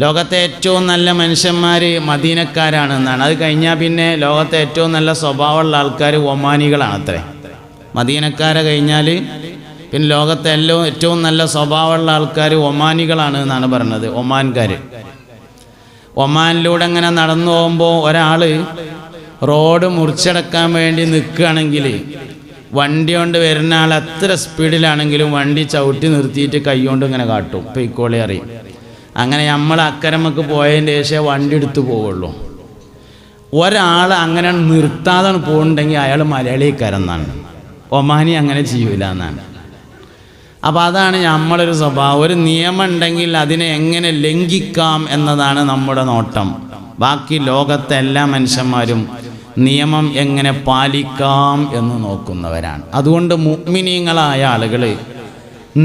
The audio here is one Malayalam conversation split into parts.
ലോകത്തെ ഏറ്റവും നല്ല മനുഷ്യന്മാർ മദീനക്കാരാണെന്നാണ്. അത് കഴിഞ്ഞാൽ പിന്നെ ലോകത്തെ ഏറ്റവും നല്ല സ്വഭാവമുള്ള ആൾക്കാർ ഒമാനികളാണത്രേ. മദീനക്കാരെ കഴിഞ്ഞാൽ പിന്നെ ലോകത്തെ ഏറ്റവും നല്ല സ്വഭാവമുള്ള ആൾക്കാർ ഒമാനികളാണ് എന്നാണ് പറഞ്ഞത്. ഒമാൻകാർ. ഒമാനിലൂടെ അങ്ങനെ നടന്നു പോകുമ്പോൾ ഒരാൾ റോഡ് മുറിച്ചടക്കാൻ വേണ്ടി നിൽക്കുകയാണെങ്കിൽ വണ്ടി കൊണ്ട് വരുന്ന ആൾ എത്ര സ്പീഡിലാണെങ്കിലും വണ്ടി ചവിട്ടി നിർത്തിയിട്ട് കൈകൊണ്ട് ഇങ്ങനെ കാട്ടും, പൊയ്ക്കോളി അറിയും. അങ്ങനെ നമ്മൾ അക്കരമക്ക് പോയതിൻ്റെ ശേഷം വണ്ടി എടുത്ത് പോവുള്ളൂ. ഒരാൾ അങ്ങനെ നിർത്താതെ പോകുന്നുണ്ടെങ്കിൽ അയാൾ മലയാളിക്കാരെന്നാണ്. ഒമാനി അങ്ങനെ ചെയ്യൂല എന്നാണ്. അപ്പോൾ അതാണ് നമ്മളൊരു സ്വഭാവം. ഒരു നിയമം ഉണ്ടെങ്കിൽ അതിനെ എങ്ങനെ ലംഘിക്കാം എന്നതാണ് നമ്മുടെ നോട്ടം. ബാക്കി ലോകത്തെ എല്ലാ മനുഷ്യന്മാരും നിയമം എങ്ങനെ പാലിക്കാം എന്ന് നോക്കുന്നവരാണ്. അതുകൊണ്ട് മുഅ്മിനീങ്ങളായ ആളുകൾ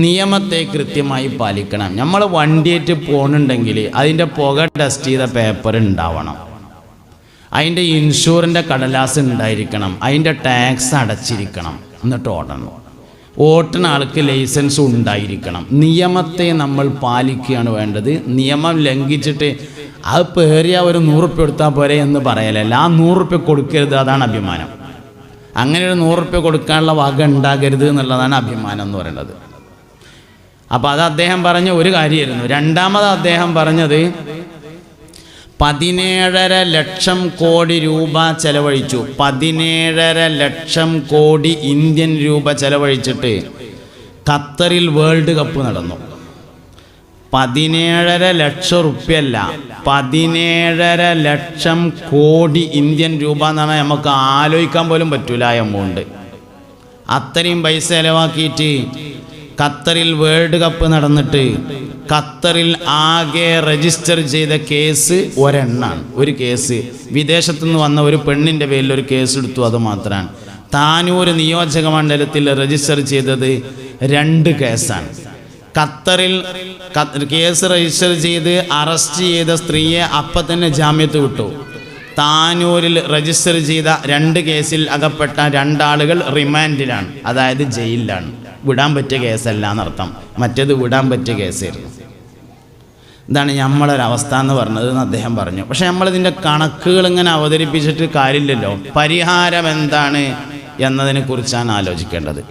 നിയമത്തെ കൃത്യമായി പാലിക്കണം. നമ്മൾ വണ്ടിയേറ്റ് പോകുന്നുണ്ടെങ്കിൽ അതിൻ്റെ പുക ടെസ്റ്റ് ചെയ്ത പേപ്പർ ഉണ്ടാവണം, അതിൻ്റെ ഇൻഷുറിൻ്റെ കടലാസ് ഉണ്ടായിരിക്കണം, അതിൻ്റെ ടാക്സ് അടച്ചിരിക്കണം, എന്നിട്ട് ഓടണം. ഓട്ടുന്ന ആൾക്ക് ലൈസൻസ് ഉണ്ടായിരിക്കണം. നിയമത്തെ നമ്മൾ പാലിക്കുകയാണ് വേണ്ടത്. നിയമം ലംഘിച്ചിട്ട് അത് പേറിയ ഒരു 100 റുപ്യ കൊടുത്താൽ പോരെ എന്ന് പറയലല്ല. ആ 100 റുപ്യ കൊടുക്കരുത്, അതാണ് അഭിമാനം. അങ്ങനെ ഒരു 100 റുപ്യ കൊടുക്കാനുള്ള വക ഉണ്ടാകരുത് എന്നുള്ളതാണ് അഭിമാനം എന്ന് പറയുന്നത്. അപ്പോൾ അത് അദ്ദേഹം പറഞ്ഞ ഒരു കാര്യമായിരുന്നു. രണ്ടാമത് അദ്ദേഹം പറഞ്ഞത് 17.5 ലക്ഷം കോടി രൂപ ചെലവഴിച്ചു. 17.5 ലക്ഷം കോടി ഇന്ത്യൻ രൂപ ചെലവഴിച്ചിട്ട് ഖത്തറിൽ വേൾഡ് കപ്പ് നടന്നു. 17.5 ലക്ഷം റുപ്യല്ല, 17.5 ലക്ഷം കോടി ഇന്ത്യൻ രൂപ എന്ന് പറഞ്ഞാൽ നമുക്ക് ആലോചിക്കാൻ പോലും പറ്റൂല ആ എമൗണ്ട്. അത്രയും പൈസ ചെലവാക്കിയിട്ട് ഖത്തറിൽ വേൾഡ് കപ്പ് നടന്നിട്ട് ഖത്തറിൽ ആകെ രജിസ്റ്റർ ചെയ്ത കേസ് ഒരെണ്ണാണ്. ഒരു കേസ് വിദേശത്തുനിന്ന് വന്ന ഒരു പെണ്ണിൻ്റെ പേരിൽ ഒരു കേസ് എടുത്തു, അത് മാത്രമാണ്. താനൂർ നിയോജക മണ്ഡലത്തിൽ രജിസ്റ്റർ ചെയ്തത് 2 കേസാണ്. ഖത്തറിൽ കേസ് രജിസ്റ്റർ ചെയ്ത് അറസ്റ്റ് ചെയ്ത സ്ത്രീയെ അപ്പം തന്നെ ജാമ്യത്ത് വിട്ടു. താനൂരിൽ രജിസ്റ്റർ ചെയ്ത 2 കേസിൽ അകപ്പെട്ട 2 ആളുകൾ റിമാൻഡിലാണ്, അതായത് ജയിലിലാണ്. വിടാൻ പറ്റിയ കേസല്ല എന്നർത്ഥം. മറ്റേത് വിടാൻ പറ്റിയ കേസായിരുന്നു. ഇതാണ് നമ്മളൊരവസ്ഥ എന്ന് പറഞ്ഞത് എന്ന് അദ്ദേഹം പറഞ്ഞു. പക്ഷെ നമ്മളിതിൻ്റെ കണക്കുകൾ ഇങ്ങനെ അവതരിപ്പിച്ചിട്ട് കാര്യമില്ലല്ലോ. പരിഹാരം എന്താണ് എന്നതിനെ കുറിച്ചാണ് ആലോചിക്കേണ്ടത്.